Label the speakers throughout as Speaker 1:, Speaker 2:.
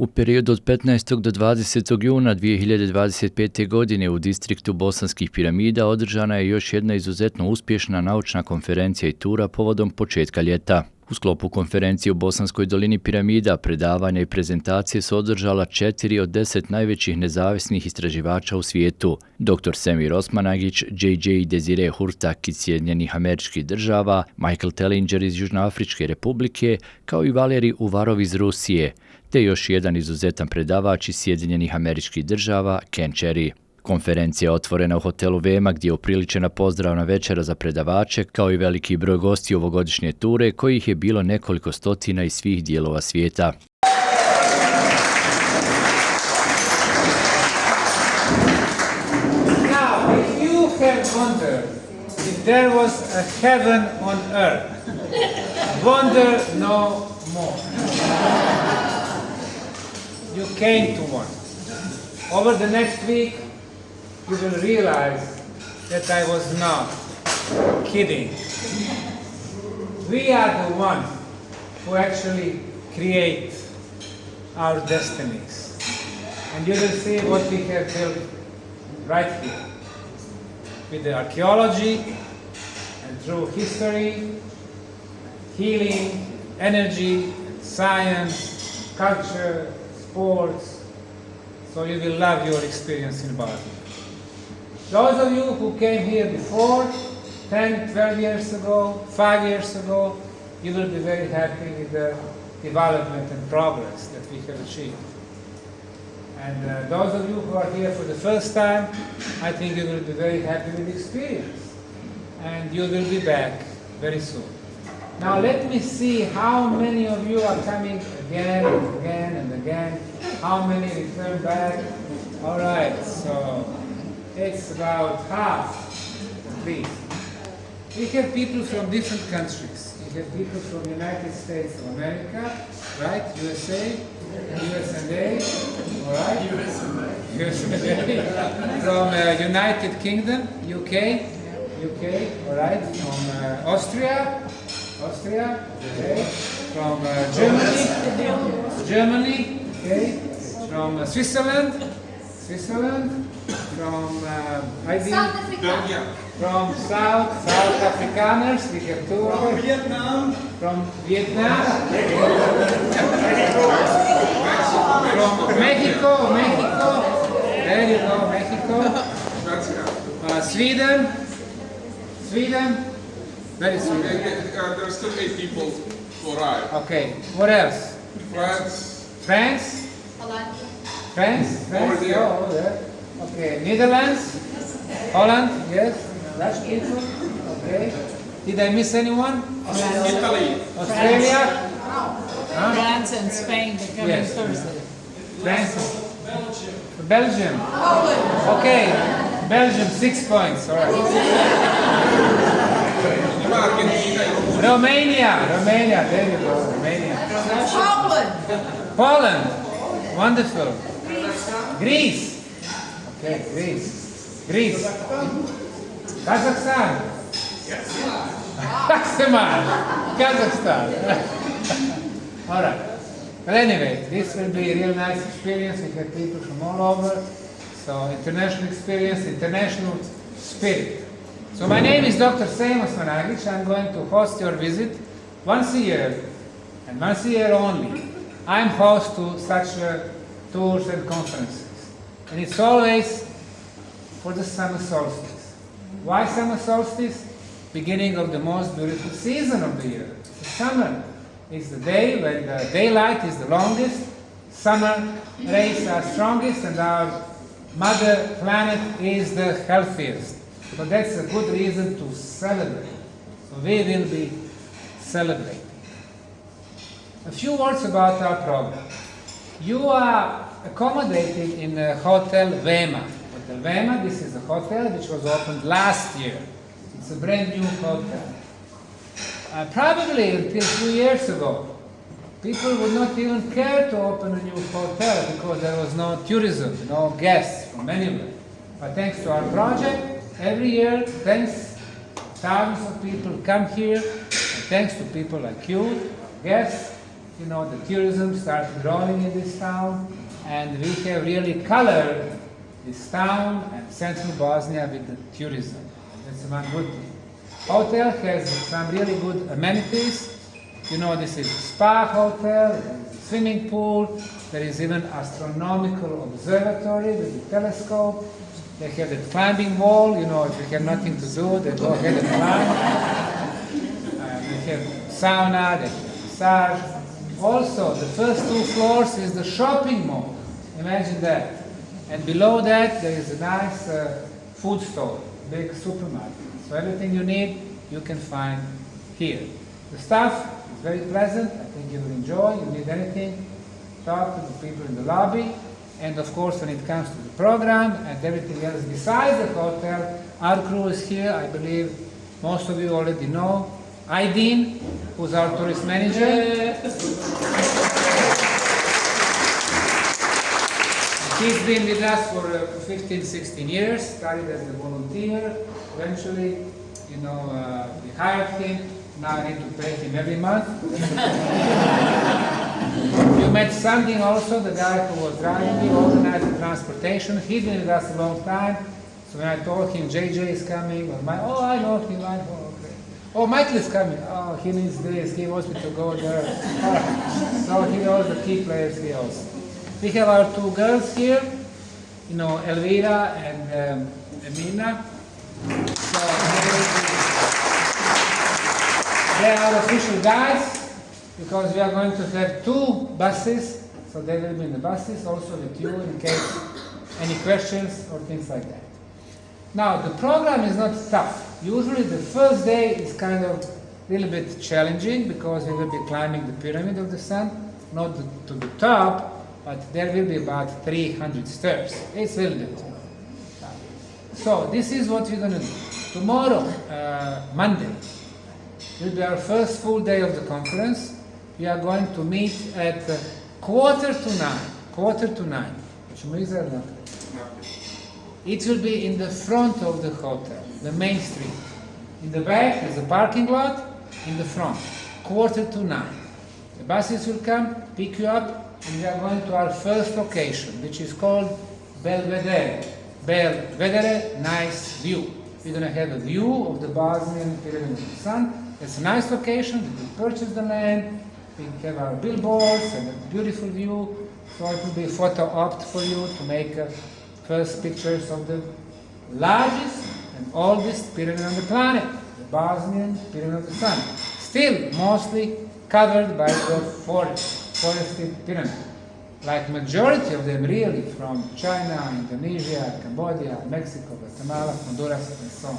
Speaker 1: U periodu od 15. do 20. juna 2025. godine u distriktu Bosanskih piramida održana je još jedna izuzetno uspješna naučna konferencija i tura povodom početka ljeta. U sklopu konferencije u Bosanskoj dolini piramida predavanja i prezentacije su održala 4 od 10 najvećih nezavisnih istraživača u svijetu. Dr. Sam Osmanagich, J.J. Desire Hurtak iz Sjedinjenih Američkih Država, Michael Tellinger iz Južnoafričke Republike, kao i Valeri Uvarov iz Rusije, te još jedan izuzetan predavač iz Sjedinjenih Američkih Država, Ken Cherry. Konferencija je otvorena u hotelu Vema gdje je upriličena pozdravna večera za predavače, kao i veliki broj gostiju ovogodišnje ture, kojih je bilo nekoliko stotina iz svih dijelova svijeta.
Speaker 2: Now, if you have wondered if there was a heaven on earth, wonder no more. You came to one. Over the next week, you will realize that I was not kidding. We are the ones who actually create our destinies. And you will see what we have built right here. With the archaeology and through history, healing, energy, science, culture, sports. So you will love your experience in Bosnia. Those of you who came here before, 10, 12 years ago, 5 years ago, you will be very happy with the development and progress that we have achieved. And those of you who are here for the first time, I think you will be very happy with the experience. And you will be back very soon. Now let me see how many of you are coming again and again and again. How many return back? All right, so it's about half, at least. We have people from different countries. We have people from the United States of America, right? USA, USA, all right? USA. From United Kingdom, UK, all right? From Austria, okay? From Germany, okay? From Switzerland, from
Speaker 3: South Africa.
Speaker 2: From South Afrikaners, we have two of them.
Speaker 4: Vietnam.
Speaker 2: From Vietnam. From Mexico. There you go, Mexico. Sweden. Very Sweden.
Speaker 4: There are still 8 people who arrive.
Speaker 2: Okay, what else? France?
Speaker 3: Holland.
Speaker 2: France?
Speaker 4: Over there.
Speaker 2: Oh, there. Okay, Netherlands? Holland, yes. Dutch people, okay. Did I miss anyone?
Speaker 4: Italy.
Speaker 2: Australia?
Speaker 5: France and Spain, they're coming
Speaker 2: Yes.
Speaker 5: Thursday.
Speaker 2: France? Belgium? Okay, Belgium, 6 points, all right. Romania, there you go, Romania. Poland, wonderful. Greece, okay, Greece. Kazakhstan. Kazakhstan. All right. But anyway, this will be a real nice experience. We have people from all over. So international experience, international spirit. So my name is Dr. Sam Osmanagich. I'm going to host your visit once a year, and once a year only. I'm host to such tours and conferences. And it's always for the summer solstice. Why summer solstice? Beginning of the most beautiful season of the year. The summer is the day when the daylight is the longest, summer rays are strongest, and our mother planet is the healthiest. So that's a good reason to celebrate. So we will be celebrating. A few words about our program. You are accommodated in Hotel Vema. Hotel Vema, this is a hotel which was opened last year. It's a brand new hotel. Probably until 2 years ago, people would not even care to open a new hotel because there was no tourism, no guests from anywhere. But thanks to our project, every year, thousands of people come here, and thanks to people like you, guests, you know, the tourism started growing in this town, and we have really colored this town and central Bosnia with the tourism. That's one good thing. Hotel has some really good amenities. You know, this is a spa hotel, there is a swimming pool, there is even astronomical observatory with a telescope. They have the climbing wall, you know, if you have nothing to do, they go ahead and climb. They have sauna, they have massage. Also, the first 2 floors is the shopping mall. Imagine that. And below that, there is a nice food store, big supermarket. So everything you need, you can find here. The staff is very pleasant. I think you will enjoy. You need anything, talk to the people in the lobby. And of course, when it comes to the program and everything else besides the hotel, our crew is here. I believe most of you already know. Aydin, who's our tourist manager. He's been with us for 15, 16 years, started as a volunteer. Eventually, you know, we hired him. Now I need to pay him every month. You met Sandin also, the guy who was driving me, organized the transportation. He's been with us a long time. So when I told him JJ is coming, or I know him, okay. Oh, Michael is coming. Oh, he needs this. He wants me to go there. So he knows the key players here also. We have our 2 girls here, you know, Elvira and Emina. So they are official guides because we are going to have 2 buses, so they will be in the buses also with you in case any questions or things like that. Now, the program is not tough. Usually the first day is kind of a little bit challenging because we will be climbing the Pyramid of the Sun, not to the top, but there will be about 300 steps. It's a little bit. So this is what we're going to do. Tomorrow, Monday, will be our first full day of the conference. We are going to meet at 8:45. It will be in the front of the hotel, the main street. In the back is a parking lot, in the front, 8:45. The buses will come, pick you up, and we are going to our first location, which is called Belvedere. Belvedere, nice view. We're going to have a view of the Bosnian Pyramid of the Sun. It's a nice location. We can purchase the land. We have our billboards and a beautiful view. So it will be a photo opt for you to make first pictures of the largest and oldest pyramid on the planet, the Bosnian Pyramid of the Sun. Still mostly covered by the forested pyramid. Like majority of them really from China, Indonesia, Cambodia, Mexico, Guatemala, Honduras, and so on.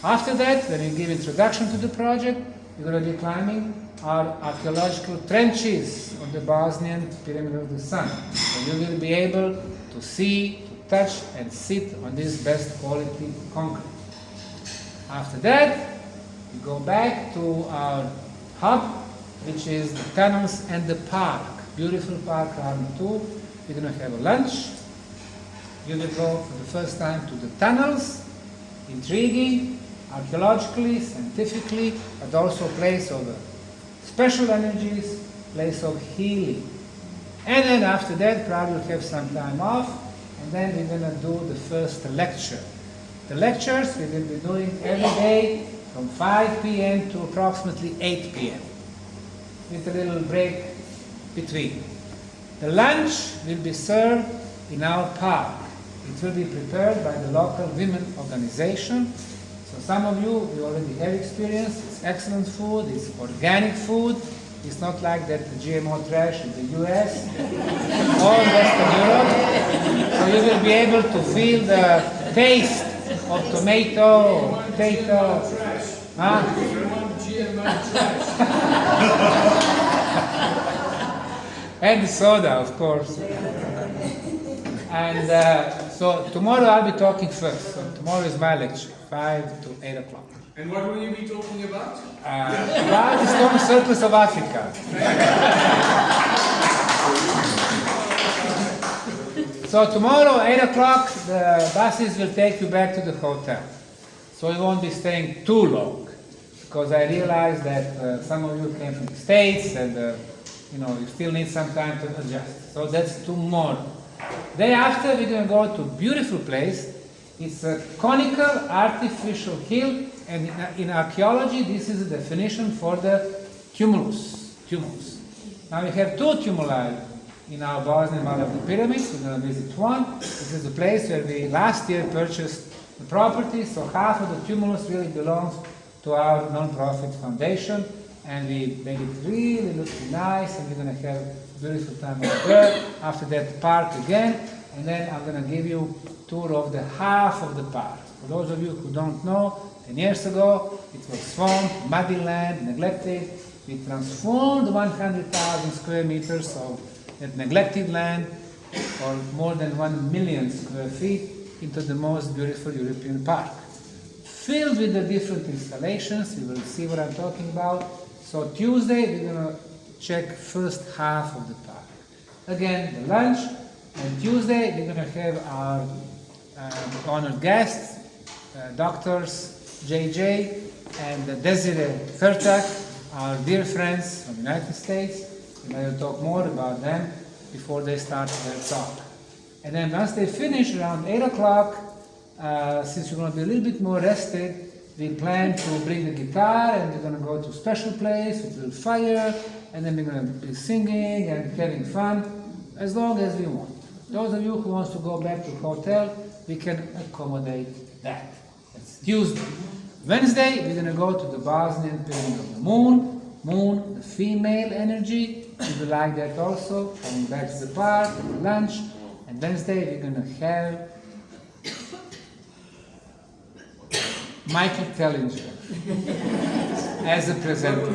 Speaker 2: After that, when we give introduction to the project, we're going to be climbing our archaeological trenches of the Bosnian Pyramid of the Sun. So you will be able to see, to touch, and sit on this best quality concrete. After that, we go back to our hub, which is the tunnels and the park. Beautiful park around 2. We're going to have a lunch. You will go for the first time to the tunnels. Intriguing, archaeologically, scientifically, but also a place of special energies, place of healing. And then after that, probably we'll have some time off, and then we're going to do the first lecture. The lectures we will be doing every day from 5 p.m. to approximately 8 p.m. with a little break between. The lunch will be served in our park. It will be prepared by the local women organization. So some of you already have experience. It's excellent food. It's organic food. It's not like that GMO trash in the US or Western Europe. So you will be able to feel the taste of tomato or potato. Huh? And soda, of course. And so tomorrow I'll be talking first. So tomorrow is my lecture, 5 to 8 o'clock.
Speaker 4: And what will you be talking about?
Speaker 2: About the stone circles of Africa. So tomorrow, 8 o'clock, the buses will take you back to the hotel. So you won't be staying too long, because I realize that some of you came from the States and you still need some time to adjust. So that's tomorrow. Day after, we're going to go to a beautiful place. It's a conical artificial hill, and in archaeology, this is the definition for the tumulus. Now we have two tumuli in our Bosnian Valley of the Pyramids. We're going to visit one. This is the place where we last year purchased the property, so half of the tumulus really belongs to our non-profit foundation, and we made it really look nice, and we're going to have a beautiful time over there. After that, park again, and then I'm going to give you a tour of the half of the park. For those of you who don't know, 10 years ago, it was swamp, muddy land, neglected. We transformed 100,000 square meters of that neglected land, or more than 1 million square feet, into the most beautiful European park. Filled with the different installations, you will see what I'm talking about. So Tuesday, we're going to check first half of the park. Again, the lunch, and Tuesday, we're going to have our honored guests, doctors JJ and Desiree Fertak, our dear friends from the United States. And I will talk more about them before they start their talk. And then once they finish around 8 o'clock, since you're going to be a little bit more rested, we plan to bring the guitar and we're going to go to a special place with a little fire, and then we're going to be singing and having fun as long as we want. Those of you who want to go back to the hotel, we can accommodate that. That's Tuesday. Wednesday, we're going to go to the Bosnian Pyramid of the Moon. Moon, the female energy. We will like that also. Coming back to the park, and lunch. And Wednesday, we're going to have Michael Tellinger as a presenter.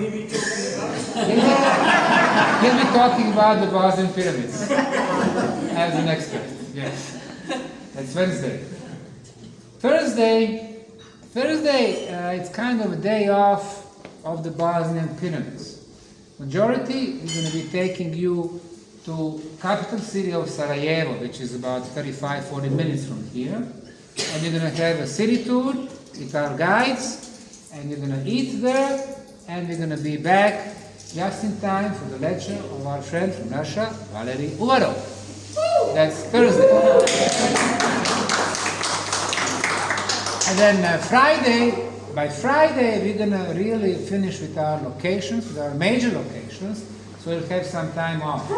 Speaker 2: He'll be talking about the Bosnian pyramids as an expert. Yes, that's Wednesday. Thursday, it's kind of a day off of the Bosnian pyramids. Majority is going to be taking you to capital city of Sarajevo, which is about 35-40 minutes from here. And you're going to have a city tour with our guides, and you're going to eat there, and we're going to be back just in time for the lecture of our friend from Russia, Valery Uvarov. That's Thursday. And then Friday, by Friday, we're going to really finish with our locations, with our major locations, so we'll have some time off.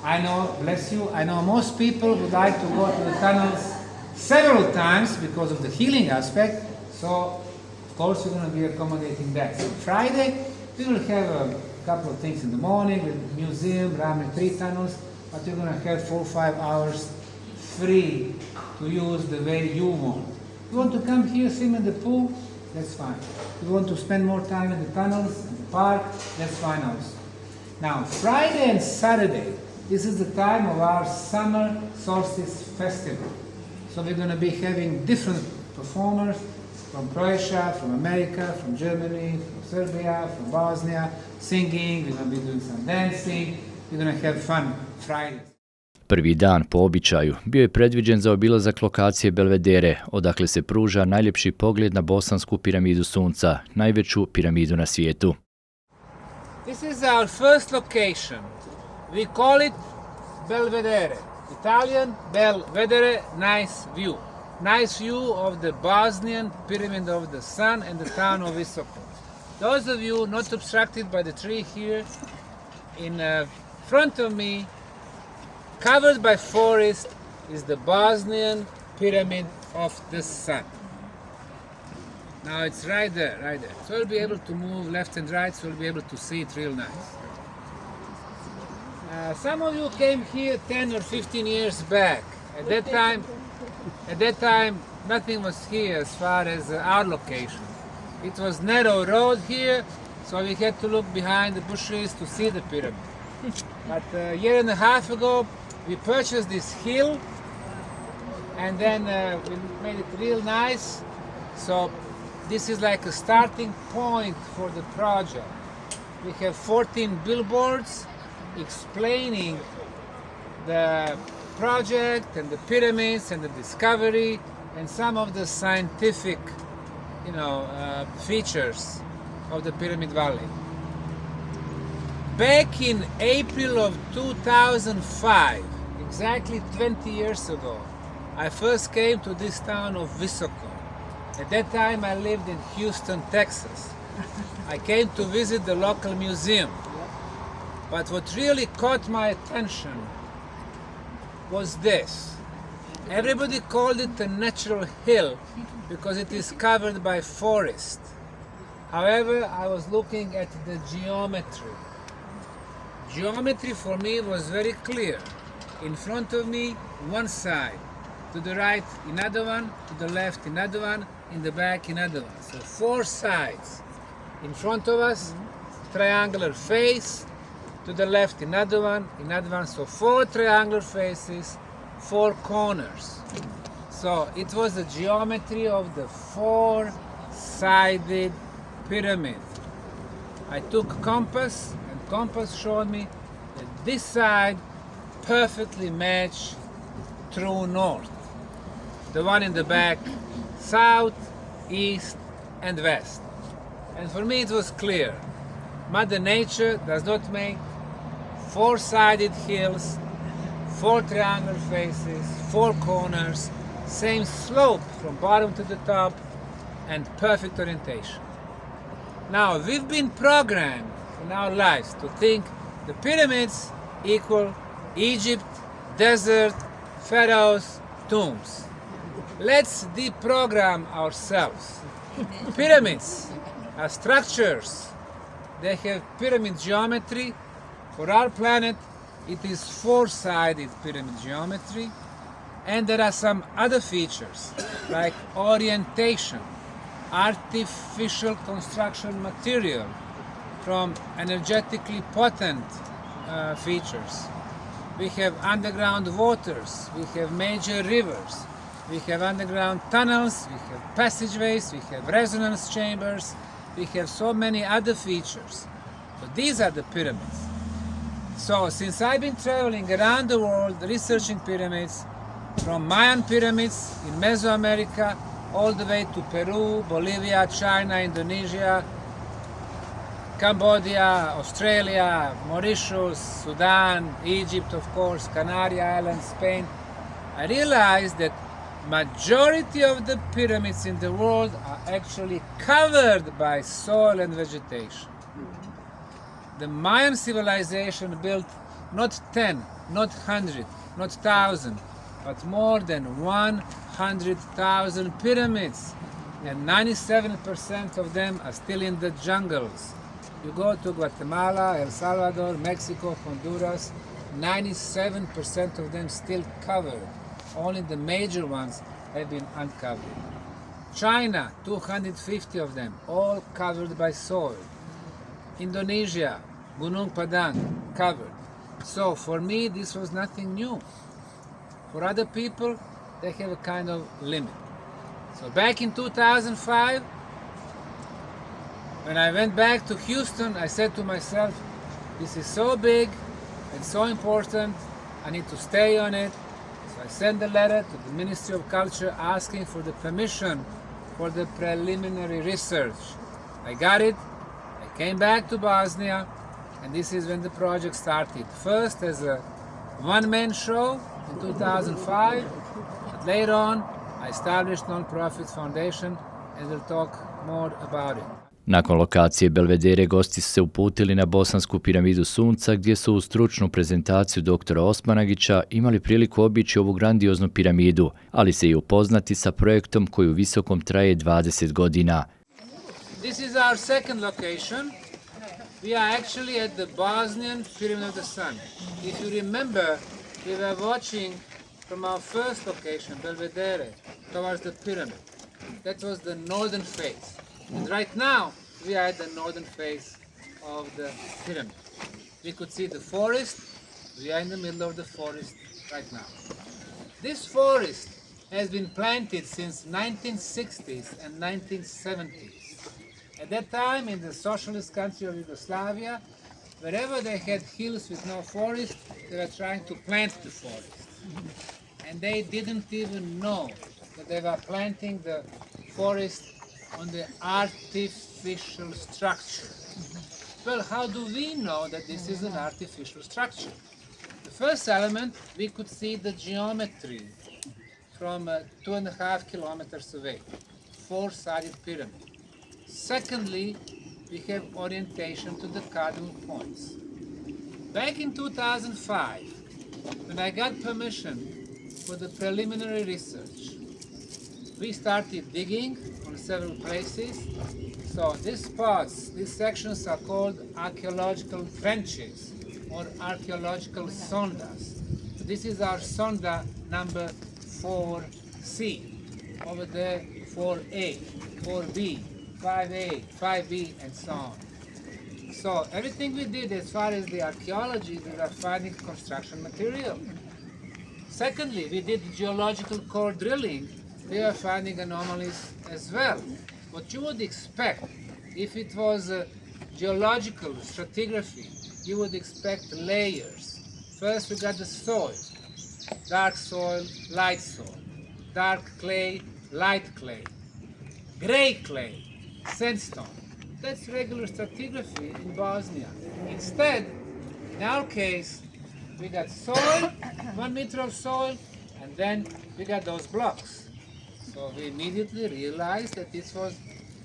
Speaker 2: I know, bless you, I know most people would like to go to the tunnels several times because of the healing aspect, so of course we're going to be accommodating that. So Friday, we will have a couple of things in the morning with museum, Rame 3 tunnels, but you're going to have 4 or 5 hours free to use the way you want. You want to come here, swim in the pool? That's fine. You want to spend more time in the tunnels, in the park? That's fine also. Now, Friday and Saturday, this is the time of our summer solstice festival. So we're going to be having different performers from Croatia, from America, from Germany, from Serbia, from Bosnia, singing. We're going to be doing some dancing. We're going to have fun Friday.
Speaker 1: Prvi dan, po običaju, bio je predviđen za obilazak lokacije Belvedere, odakle se pruža najljepši pogled na Bosansku piramidu Sunca, najveću piramidu na svijetu.
Speaker 2: This is our first location. We call it Belvedere. Italian, Belvedere, nice view. Nice view of the Bosnian Pyramid of the Sun and the town of Visoko. Those of you not obstructed by the tree here, in front of me, covered by forest, is the Bosnian Pyramid of the Sun. Now it's right there, right there. So we'll be able to move left and right, so we'll be able to see it real nice. Some of you came here 10 or 15 years back. At that time, nothing was here as far as our location. It was narrow road here, so we had to look behind the bushes to see the pyramid. But a year and a half ago, we purchased this hill, and then we made it real nice. So this is like a starting point for the project. We have 14 billboards explaining the project and the pyramids and the discovery and some of the scientific, features of the Pyramid Valley. Back in April of 2005, exactly 20 years ago, I first came to this town of Visoko. At that time I lived in Houston, Texas. I came to visit the local museum. But what really caught my attention was this. Everybody called it a natural hill because it is covered by forest. However, I was looking at the geometry. Geometry for me was very clear. In front of me, one side. To the right, another one. To the left, another one. In the back, another one. So 4 sides. In front of us, triangular face. To the left, another one. So 4 triangular faces, 4 corners. So it was the geometry of the 4-sided pyramid. I took compass, and compass showed me that this side perfectly matched true north. The one in the back, south, east, and west. And for me it was clear. Mother Nature does not make 4-sided hills, 4 triangular faces, 4 corners, same slope from bottom to the top, and perfect orientation. Now, we've been programmed in our lives to think the pyramids equal Egypt, desert, pharaohs, tombs. Let's deprogram ourselves. Pyramids are structures. They have pyramid geometry. For our planet, it is 4-sided pyramid geometry. And there are some other features, like orientation, artificial construction material from energetically potent features. We have underground waters, we have major rivers, we have underground tunnels, we have passageways, we have resonance chambers, we have so many other features. So these are the pyramids. So since I've been traveling around the world researching pyramids, from Mayan pyramids in Mesoamerica all the way to Peru, Bolivia, China, Indonesia, Cambodia, Australia, Mauritius, Sudan, Egypt, of course, Canary Islands, Spain, I realized that majority of the pyramids in the world are actually covered by soil and vegetation. The Mayan civilization built not 10, not 100, not 1,000, but more than 100,000 pyramids, and 97% of them are still in the jungles. You go to Guatemala, El Salvador, Mexico, Honduras, 97% of them still covered. Only the major ones have been uncovered. China, 250 of them, all covered by soil. Indonesia, Gunung Padang, covered. So for me, this was nothing new. For other people, they have a kind of limit. So back in 2005, when I went back to Houston, I said to myself, this is so big and so important, I need to stay on it. So I sent a letter to the Ministry of Culture asking for the permission for the preliminary research. I got it, I came back to Bosnia, and this is when the project started. First as a one-man show in 2005, but later on I established non-profit foundation and we'll talk more about it.
Speaker 1: Nakon lokacije Belvedere gosti su se uputili na Bosansku piramidu Sunca gdje su uz stručnu prezentaciju doktora Osmanagića imali priliku obići ovu grandioznu piramidu, ali se i upoznati sa projektom koji u Visokom traje 20 godina.
Speaker 2: This is our second location. We are actually at the Bosnian Pyramid of the Sun. If you remember, we were watching from our first location, Belvedere, towards the pyramid. That was the northern face. And right now, we are at the northern face of the pyramid. We could see the forest. We are in the middle of the forest right now. This forest has been planted since 1960s and 1970s. At that time, in the socialist country of Yugoslavia, wherever they had hills with no forest, they were trying to plant the forest. And they didn't even know that they were planting the forest on the artificial structure. Well, how do we know that this is an artificial structure? The first element, we could see the geometry from 2.5 kilometers away, four-sided pyramid. Secondly, we have orientation to the cardinal points. Back in 2005, when I got permission for the preliminary research, we started digging on several places. So these spots, these sections are called archaeological trenches or archaeological sondas. So this is our sonda number 4C. Over there, 4A, 4B, 5A, 5B, and so on. So everything we did as far as the archaeology, we were finding construction material. Secondly, we did geological core drilling. We were finding anomalies as well. What you would expect if it was geological stratigraphy, you would expect layers. First we got the soil, dark soil, light soil, dark clay, light clay, gray clay, sandstone. That's regular stratigraphy in Bosnia. Instead, in our case, we got soil, 1 meter of soil, and then we got those blocks. So we immediately realized that this was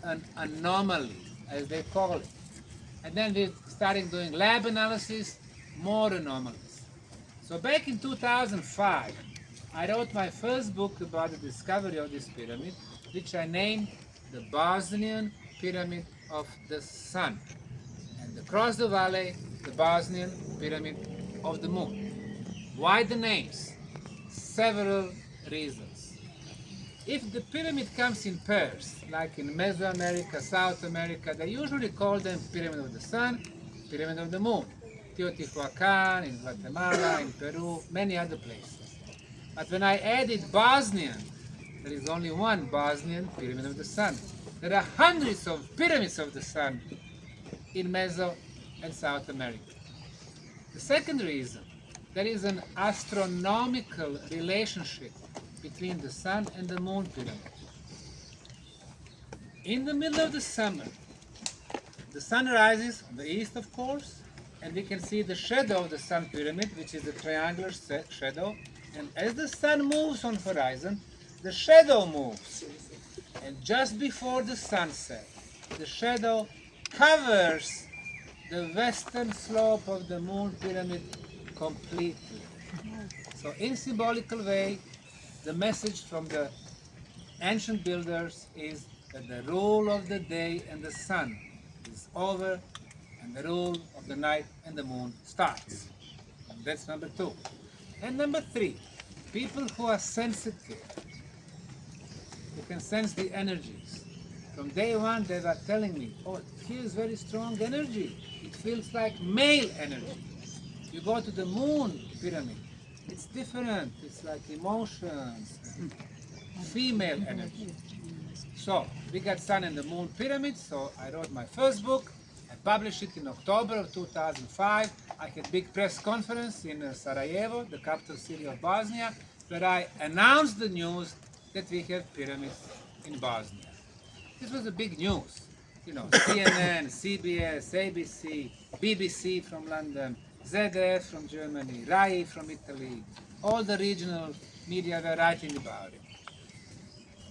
Speaker 2: an anomaly, as they call it. And then we started doing lab analysis, more anomalies. So back in 2005, I wrote my first book about the discovery of this pyramid, which I named the Bosnian Pyramid of the Sun. And across the valley, the Bosnian Pyramid of the Moon. Why the names? Several reasons. If the pyramid comes in pairs, like in Mesoamerica, South America, they usually call them Pyramid of the Sun, Pyramid of the Moon. Teotihuacan, in Guatemala, in Peru, many other places. But when I added Bosnian, there is only one Bosnian Pyramid of the Sun. There are hundreds of pyramids of the Sun in Meso and South America. The second reason, there is an astronomical relationship between the Sun and the Moon pyramid. In the middle of the summer, the sun rises on the east, of course, and we can see the shadow of the Sun pyramid, which is the triangular shadow. And as the sun moves on the horizon, the shadow moves. And just before the sunset, the shadow covers the western slope of the Moon pyramid completely. So in symbolical way, the message from the ancient builders is that the rule of the day and the sun is over, and the rule of the night and the moon starts. And that's number two. And number three, people who are sensitive, who can sense the energies. From day one, they were telling me, oh, here is very strong energy. It feels like male energy. You go to the Moon pyramid, it's different. It's like emotions, female energy. So we got Sun and the Moon pyramid. So I wrote my first book. I published it in October of 2005. I had a big press conference in Sarajevo, the capital city of Bosnia, where I announced the news that we have pyramids in Bosnia. This was a big news. You know, CNN, CBS, ABC, BBC from London, ZDF from Germany, RAI from Italy, all the regional media were writing about it.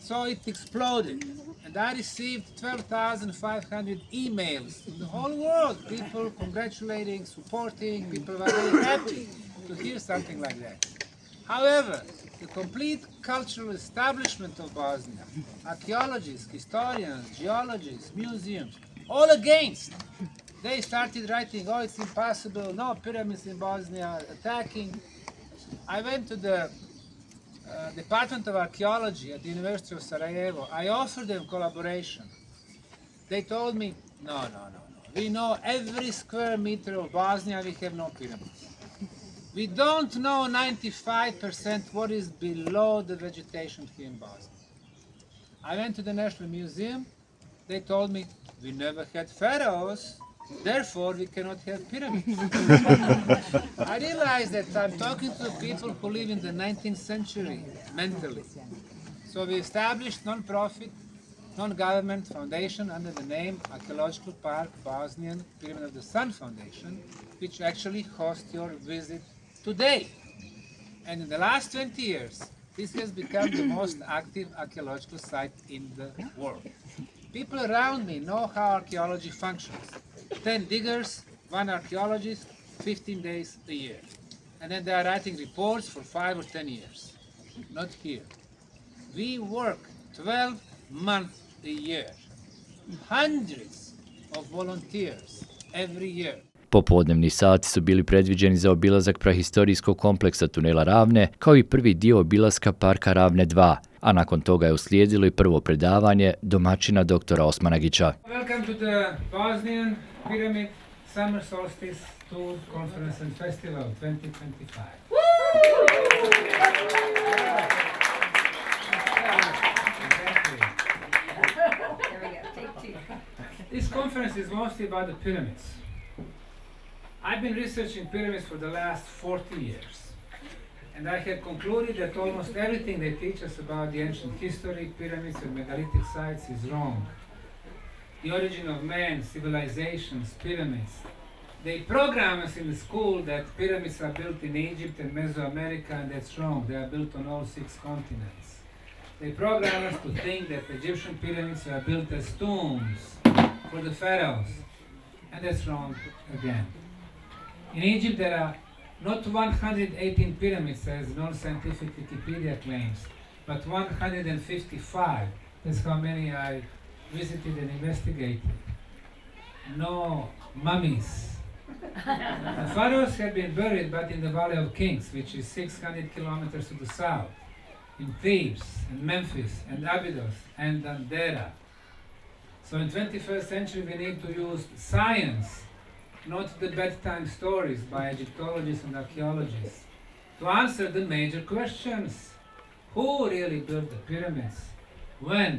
Speaker 2: So it exploded, and I received 12,500 emails from the whole world, people congratulating, supporting, people were very happy to hear something like that. However, the complete cultural establishment of Bosnia, archaeologists, historians, geologists, museums, all against. They started writing, oh, it's impossible, no pyramids in Bosnia, attacking. I went to the Department of Archaeology at the University of Sarajevo. I offered them collaboration. They told me, no. We know every square meter of Bosnia, we have no pyramids. We don't know 95% what is below the vegetation here in Bosnia. I went to the National Museum. They told me, we never had pharaohs, therefore we cannot have pyramids. I realized that I'm talking to people who live in the 19th century mentally. So we established non-profit non-government foundation under the name Archaeological Park Bosnian Pyramid of the Sun Foundation, which actually hosts your visit today. And in the last 20 years, this has become the most active archaeological site in the world. People around me know how archaeology functions. 10 diggers, 1 archaeologist, 15 days a year. And then they are writing reports for 5 or 10 years. Not here. We work 12 months a year. Hundreds of volunteers every year.
Speaker 1: Popodnevni sati su bili predviđeni za obilazak prahistorijskog kompleksa tunela Ravne, kao i prvi dio obilaska parka Ravne 2, a nakon toga je uslijedilo i prvo predavanje domaćina doktora Osmanagića.
Speaker 2: Welcome to the Bosnian Pyramid Summer Solstice Tour Conference and Festival 2025. This conference is mostly about the pyramids. I've been researching pyramids for the last 40 years, and I have concluded that almost everything they teach us about the ancient history, pyramids and megalithic sites is wrong. The origin of man, civilizations, pyramids. They program us in the school that pyramids are built in Egypt and Mesoamerica, and that's wrong. They are built on all 6 continents. They program us to think that Egyptian pyramids are built as tombs for the pharaohs, and that's wrong again. In Egypt there are not 118 pyramids as non-scientific Wikipedia claims, but 155. That's how many I visited and investigated. No mummies. The pharaohs have been buried, but in the Valley of Kings, which is 600 kilometers to the south, in Thebes and Memphis and Abydos and Dendera. So in 21st century we need to use science, not the bedtime stories by Egyptologists and archaeologists, to answer the major questions. Who really built the pyramids? When?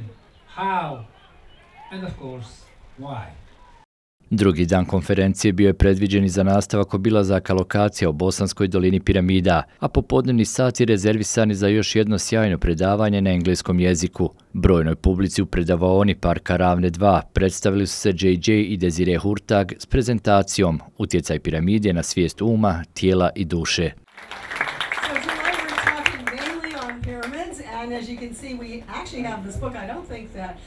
Speaker 2: How? And of course, why?
Speaker 1: Drugi dan konferencije bio je predviđen i za nastavak obilazaka lokacija u Bosanskoj dolini piramida, a popodnevni sati rezervisani za još jedno sjajno predavanje na engleskom jeziku. Brojnoj publici u predavaoni parka Ravne 2 predstavili su se JJ i Desire Hurtag s prezentacijom Utjecaj piramide na svijest uma, tijela i duše.
Speaker 6: And as you can see, we actually have this book. I don't think that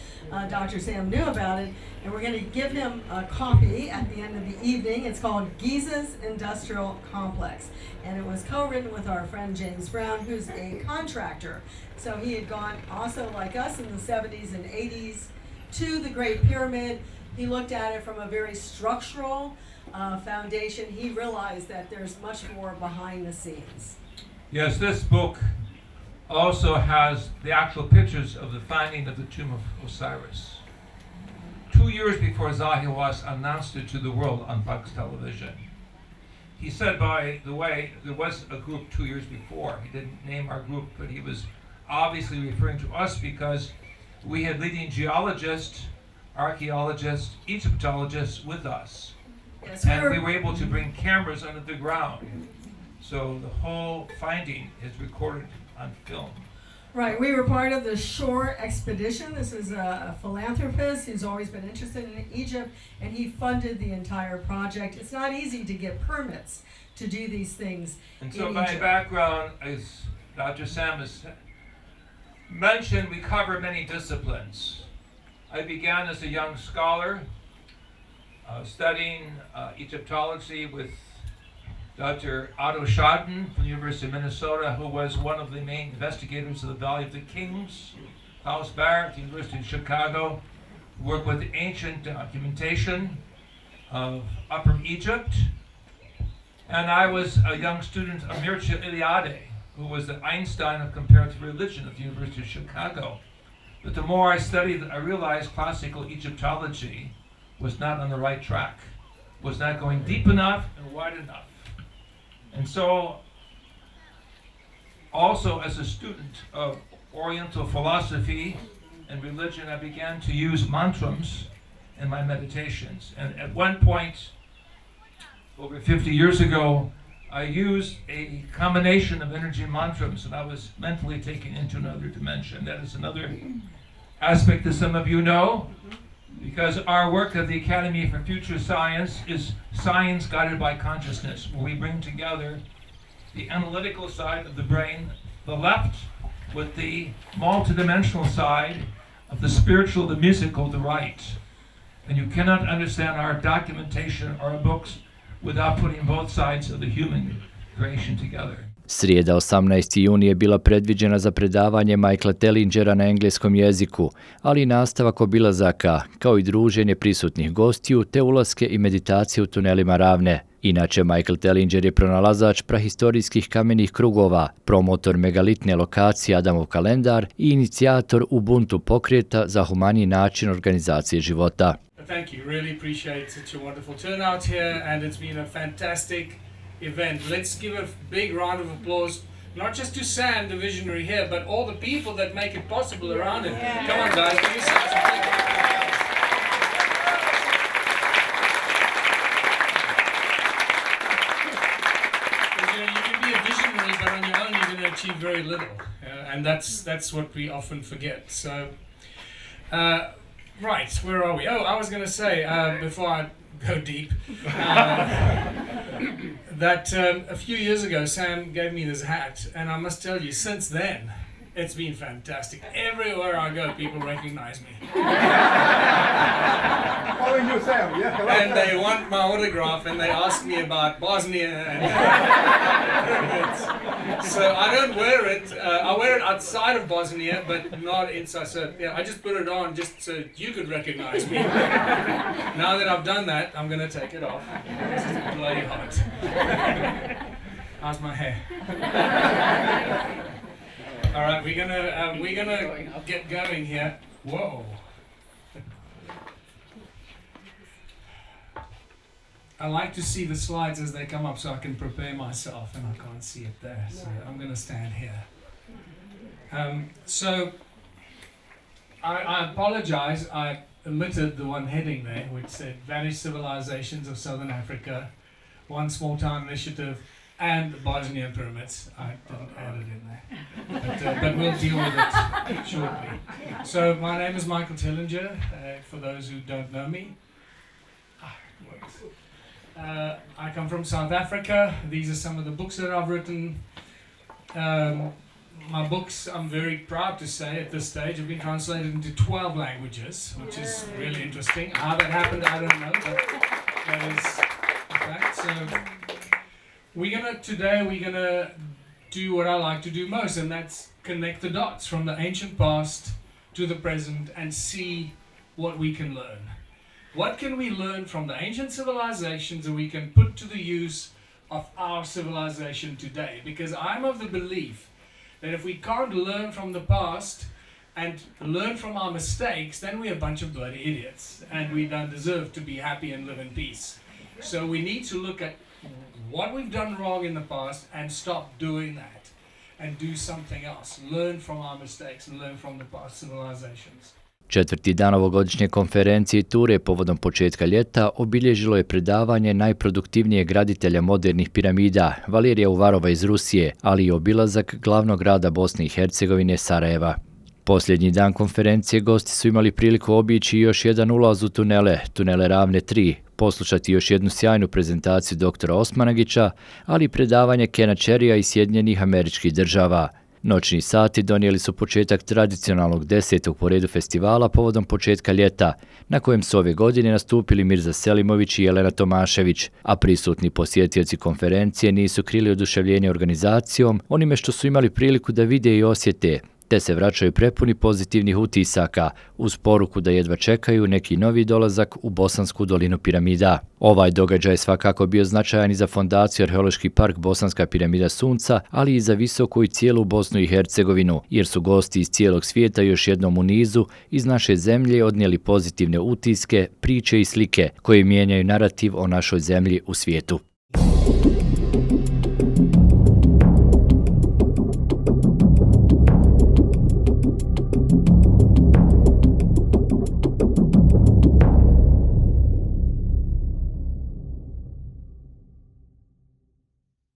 Speaker 6: Dr. Sam knew about it. And we're going to give him a copy at the end of the evening. It's called Giza's Industrial Complex. And it was co-written with our friend James Brown, who's a contractor. So he had gone also like us in the 70s and 80s to the Great Pyramid. He looked at it from a very structural foundation. He realized that there's much more behind the scenes.
Speaker 7: Yes, this book also has the actual pictures of the finding of the tomb of Osiris. 2 years before Zahi Hawass announced it to the world on Fox television. He said, by the way, there was a group 2 years before. He didn't name our group, but he was obviously referring to us because we had leading geologists, archaeologists, Egyptologists with us.
Speaker 6: Yes,
Speaker 7: and we were able to bring cameras under the ground. So the whole finding is recorded on film.
Speaker 6: Right, we were part of the Shore Expedition. This is a philanthropist who's always been interested in Egypt, and he funded the entire project. It's not easy to get permits to do these things.
Speaker 7: And so my background, as Dr. Sam has mentioned, we cover many disciplines. I began as a young scholar, studying Egyptology with Dr. Otto Schaden from the University of Minnesota, who was one of the main investigators of the Valley of the Kings. Klaus Barrett, the University of Chicago, worked with ancient documentation of Upper Egypt. And I was a young student of Mircea Eliade, who was the Einstein of comparative religion at the University of Chicago. But the more I studied, I realized classical Egyptology was not on the right track, was not going deep enough and wide enough. And so, also as a student of Oriental philosophy and religion, I began to use mantras in my meditations. And at one point, over 50 years ago, I used a combination of energy mantras, and I was mentally taken into another dimension. That is another aspect that some of you know, because our work of the Academy for Future Science is science guided by consciousness, where we bring together the analytical side of the brain, the left, with the multidimensional side of the spiritual, the musical, the right. And you cannot understand our documentation or our books without putting both sides of the human creation together.
Speaker 1: Srijeda 18. juni je bila predviđena za predavanje Michaela Tellingera na engleskom jeziku, ali i nastavak obilazaka, kao i druženje prisutnih gostiju te ulaske i meditacije u tunelima Ravne. Inače, Michael Tellinger je pronalazač prahistorijskih kamenih krugova, promotor megalitne lokacije Adamov kalendar i inicijator Ubuntu pokreta za humaniji način organizacije života.
Speaker 4: Thank you. Really appreciate such a wonderful turnout here, and it's been a fantastic event. Let's give a big round of applause, not just to Sam, the visionary here, but all the people that make it possible around him. Yeah. Come on, guys, give yourselves a big round of applause. You can be a visionary, but on your own you're going to achieve very little, and that's what we often forget. So. Right, where are we? Oh, I was going to say, before I go deep, that a few years ago Sam gave me this hat, and I must tell you, since then, it's been fantastic. Everywhere I go, people recognize me.
Speaker 2: Calling you Sam, yeah.
Speaker 4: And they want my autograph, and they ask me about Bosnia and pyramids. So I don't wear it. I wear it outside of Bosnia, but not inside. So yeah, I just put it on just so you could recognize me. Now that I've done that, I'm gonna take it off. It's bloody hot. How's my hair? All right, we're gonna get going here. Whoa. I like to see the slides as they come up so I can prepare myself, and I can't see it there, so I'm going to stand here. So I apologize, I omitted the one heading there which said Vanished Civilizations of Southern Africa, One Small Town Initiative, and the Bosnian Pyramids. I didn't add it in there, but we'll deal with it shortly. So my name is Michael Tellinger, for those who don't know me. I come from South Africa. These are some of the books that I've written. My books, I'm very proud to say at this stage, have been translated into 12 languages, which is really interesting. How that happened, I don't know, but that is a fact. So today we're gonna do what I like to do most, and that's connect the dots from the ancient past to the present and see what we can learn. What can we learn from the ancient civilizations that we can put to the use of our civilization today? Because I'm of the belief that if we can't learn from the past and learn from our mistakes, then we're a bunch of bloody idiots and we don't deserve to be happy and live in peace. So we need to look at what we've done wrong in the past and stop doing that and do something else. Learn from our mistakes and learn from the past civilizations.
Speaker 1: Četvrti dan ovogodišnje konferencije i ture povodom početka ljeta obilježilo je predavanje najproduktivnijeg graditelja modernih piramida, Valerija Uvarova iz Rusije, ali i obilazak glavnog grada Bosne i Hercegovine, Sarajeva. Posljednji dan konferencije gosti su imali priliku obići još jedan ulaz u tunele Ravne 3, poslušati još jednu sjajnu prezentaciju doktora Osmanagića, ali i predavanje Kena Cherrya iz Sjedinjenih Američkih Država. Noćni sati donijeli su početak tradicionalnog 10. po redu festivala povodom početka ljeta, na kojem su ove godine nastupili Mirza Selimović i Jelena Tomašević, a prisutni posjetioci konferencije nisu krili oduševljenje organizacijom, onime što su imali priliku da vide i osjete, te se vraćaju prepuni pozitivnih utisaka, uz poruku da jedva čekaju neki novi dolazak u Bosansku dolinu piramida. Ovaj događaj je svakako bio značajan i za fondaciju Arheološki park Bosanska piramida Sunca, ali i za visoku i cijelu Bosnu i Hercegovinu, jer su gosti iz cijelog svijeta još jednom u nizu iz naše zemlje odnijeli pozitivne utiske, priče i slike koje mijenjaju narativ o našoj zemlji u svijetu.